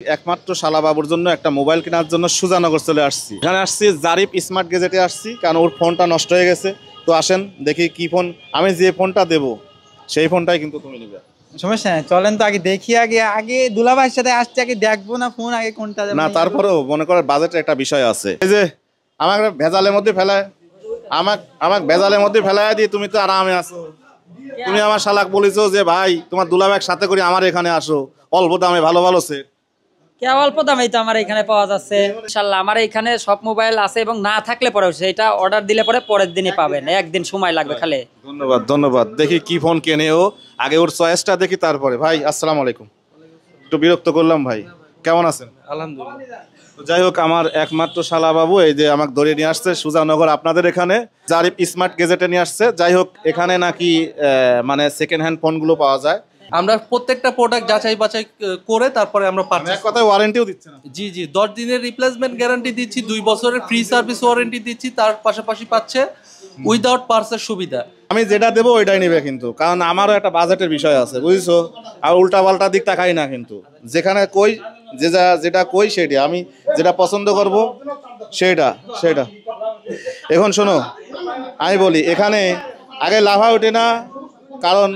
একমাত্র শালাবাবুর জন্য একটা মোবাইল কেনার জন্য সুজানগর চলে আসছি। এখানে আসছি জারিফ স্মার্ট গেজেটে আসছি, কারণ ওর ফোনটা নষ্ট হয়ে গেছে। তো আসেন দেখি কি ফোন, আমি যে ফোনটা দেবো সেই ফোনটাই কিন্তু তুমি নিবে। সমস্যা নেই, চলেন তো আগে দেখি। আগে আগে দুলাভাইয়ের সাথে আসছে, আগে দেখবো না ফোন আগে কোনটা না, তারপরেও মনে করার বাজেটের একটা বিষয় আছে। এই যে আমাকে ভেজালের মধ্যে ফেলায়, আমাকে ভেজালের মধ্যে ফেলায় দিয়ে তুমি তো আরামে আসো। তুমি আমার শালাক বলেছো যে ভাই তোমার দুলাভাইয়ের সাথে করে আমার এখানে আসো, অল্প দামে ভালো ভালো সেট। কে অল্প দামেই তো আমার এখানে পাওয়া যাচ্ছে ইনশাআল্লাহ। আমার এখানে সব মোবাইল আছে এবং না থাকলে পরে সেটা অর্ডার দিলে পরে পরের দিনই পাবেন, একদিন সময় লাগবে খালি। ধন্যবাদ ধন্যবাদ। দেখি কি ফোন কেনে ও, আগে ওর চয়েসটা দেখি তারপরে। ভাই আসসালামু আলাইকুম, একটু বিরক্ত করলাম ভাই, কেমন আছেন? আলহামদুলিল্লাহ। তো যাই হোক, আমার একমাত্র শালাবাবু এই যে আমাকে ধরে নিয়ে আসছে সুজানগর আপনাদের এখানে জারিফ স্মার্ট গেজেটে নিয়ে আসছে। যাই হোক, এখানে নাকি মানে সেকেন্ড হ্যান্ড ফোনগুলো পাওয়া যায়। আমরা প্রত্যেকটা প্রোডাক্ট যাচাই বাছাই করে তারপরে আমরা পারচেজ। এক কথায় ওয়ারেন্টিও দিচ্ছেন? জি 10 দিনের রিপ্লেসমেন্ট গ্যারান্টি দিচ্ছি, 2 বছরের ফ্রি সার্ভিস ওয়ারেন্টি দিচ্ছি, তার পাশাপাশি পাচ্ছে উইদাউট পার্সের সুবিধা। আমি যেটা দেবো ওইটাই নেবে কিন্তু, কারণ আমারও একটা বাজেটের বিষয় আছে বুঝছো। আর উল্টা পাল্টা দিক তাকাই না কিন্তু, যেখানে কই যেটা কই সেটা আমি যেটা পছন্দ করব সেটা। এখন শোনো, আমি বলি এখানে আগে লাভা ওঠে না, কারণ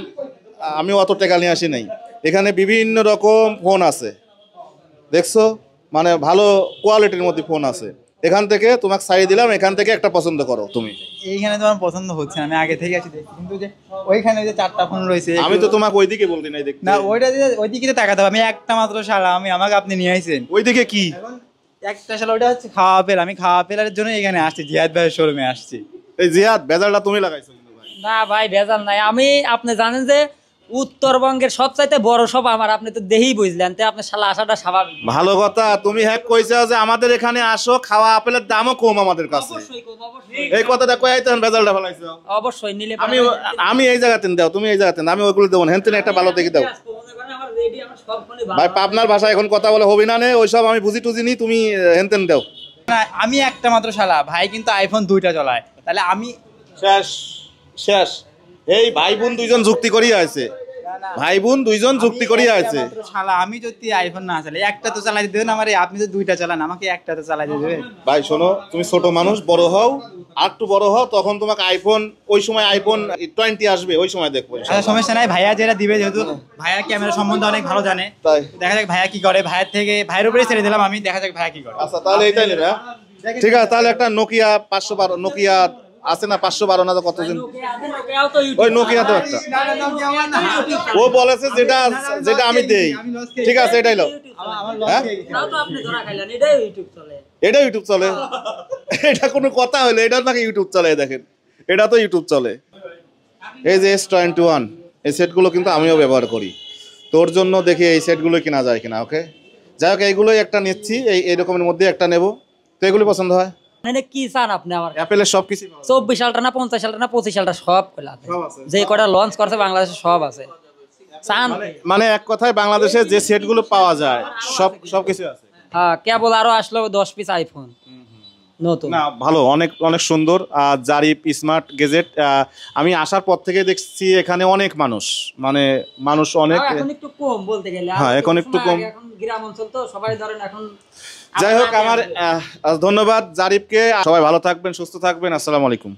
আমি অত টাকা নিয়ে আসি নাই। এখানে বিভিন্ন রকম ফোন আছে দেখছো, মানে ভালো কোয়ালিটির মধ্যে ফোন আছে। এখান থেকে তোমাকে সাইড দিলাম, এখান থেকে একটা পছন্দ করো তুমি। এইখানে তোমার পছন্দ হচ্ছে না, আমি আগে থেকে আছি দেখি, কিন্তু যে ওইখানে যে 4টা ফোন রয়েছে আমি তো তোমাকে ওইদিকে বলতে নাই দেখতে। না, ওইদিকে তাকাতে হবে। আমি একটা মাত্র শালা, আমাকে আপনি নিয়ে আইছেন ওইদিকে কি একটা শালা, ওইটা হচ্ছে খাওয়া আপেল। আমি খাওয়া আপেলের জন্য এখানে আসছি, জিয়াদ ভাইয়ের শোরুমে আসছি। এই জিয়াদ, ভেজালটা তুমি লাগাইছো কিন্তু ভাই। না ভাই, ভেজাল নাই। আপনি জানেন যে উত্তরবঙ্গের সবচাইতে বড় সব আমার, আপনি তো দেখেই বুঝলেন, তো আপনার শালা আসাটা স্বাভাবিক। ভালো কথা, তুমি হ্যাক কইছো যে আমাদের এখানে আসো, খাওয়া আপেলের দামও কম আমাদের কাছে। এই কথাটা কই আইতেন, ভেজালটা ফলাইছো। অবশ্যই নিলে আমি এই জায়গাতে দাও, তুমি এই জায়গাতে, আমি ওইগুলো দেবো না। হেনতেন একটা ভালো দেখে দাও ভাই। পাবনার ভাষায় এখন কথা বলে হবি না, ওইসব আমি বুঝি টুজি নি, তুমি হেনতেন দাও। না, আমি একটা মাত্র শালা, ভাই কিন্তু আইফোন 2টা চালায়, তাহলে আমি শেষ। এই ভাই বোন দুইজন যুক্তি করিয়া আছে, ভাই বোন দুইজন যুক্তি করিয়া আছে। শালা আমি যদি আইফোন না চালাই, একটা তো চালাই দেবেন আমার। আপনি তো 2টা চালান, আমাকে একটা তো চালাই দেবেন। ভাই শোনো, তুমি ছোট মানুষ, বড় হও, আর একটু বড় হও, তখন তোমাকে আইফোন, ওই সময় আইফোন 20 আসবে, ওই সময় দেখবো। আচ্ছা সমস্যা নাই, ভাইয়া যেটা দিবে, যেহেতু ভাইয়া ক্যামেরা সম্বন্ধে অনেক ভালো জানে, তাই দেখা যাক ভাইয়া কি করে। ভাইয়ের উপরে ছেড়ে দিলাম আমি, দেখা যাক ভাইয়া কি করে। আচ্ছা তাহলে এইটাই নেবে। ঠিক আছে, তাহলে একটা নোকিয়া 512, নোকিয়া আছে না 512 না, কতদিন ওই নোকিয়া তো একটা, ও বলেছে যেটা আমি দেই। ঠিক আছে, এটাই লো। হ্যাঁ, এটা ইউটিউব চলে? এটা কোনো কথা হলো? এটা নাকি ইউটিউব চলে? দেখেন, এটা তো ইউটিউব চলে। এই যে S21, এই সেটগুলো কিন্তু আমিও ব্যবহার করি। তোর জন্য দেখি এই সেটগুলো কেনা যায় কিনা। ওকে, যাই হোক, এইগুলোই একটা নিচ্ছি, এই রকমের মধ্যে একটা নেব। তো এগুলি পছন্দ হয়? কি চান আপনি? আমার অ্যাপেলের সব কিছু 24 সালটা না 50 সালটা না 25 সালটা সব যে কটা লঞ্চ করছে বাংলাদেশে সব আছে। চান মানে এক কথায় বাংলাদেশে যে সেটগুলো পাওয়া যায় সব কিছু আছে। হ্যাঁ, কেবল আরো আসলো 10 পিস আইফোন নতুন। না ভালো, অনেক অনেক সুন্দর জারিফ স্মার্ট গেজেট। আমি আসার পর থেকে দেখছি এখানে অনেক মানুষ অনেক, এখন একটু কম বলতে গেলে। হ্যাঁ, এখন একটু কম, এখন গ্রাম অঞ্চল তো সবাই ধরেন এখন। যাই হোক, আমার ধন্যবাদ জারিফকে। সবাই ভালো থাকবেন, সুস্থ থাকবেন। আসসালামু আলাইকুম।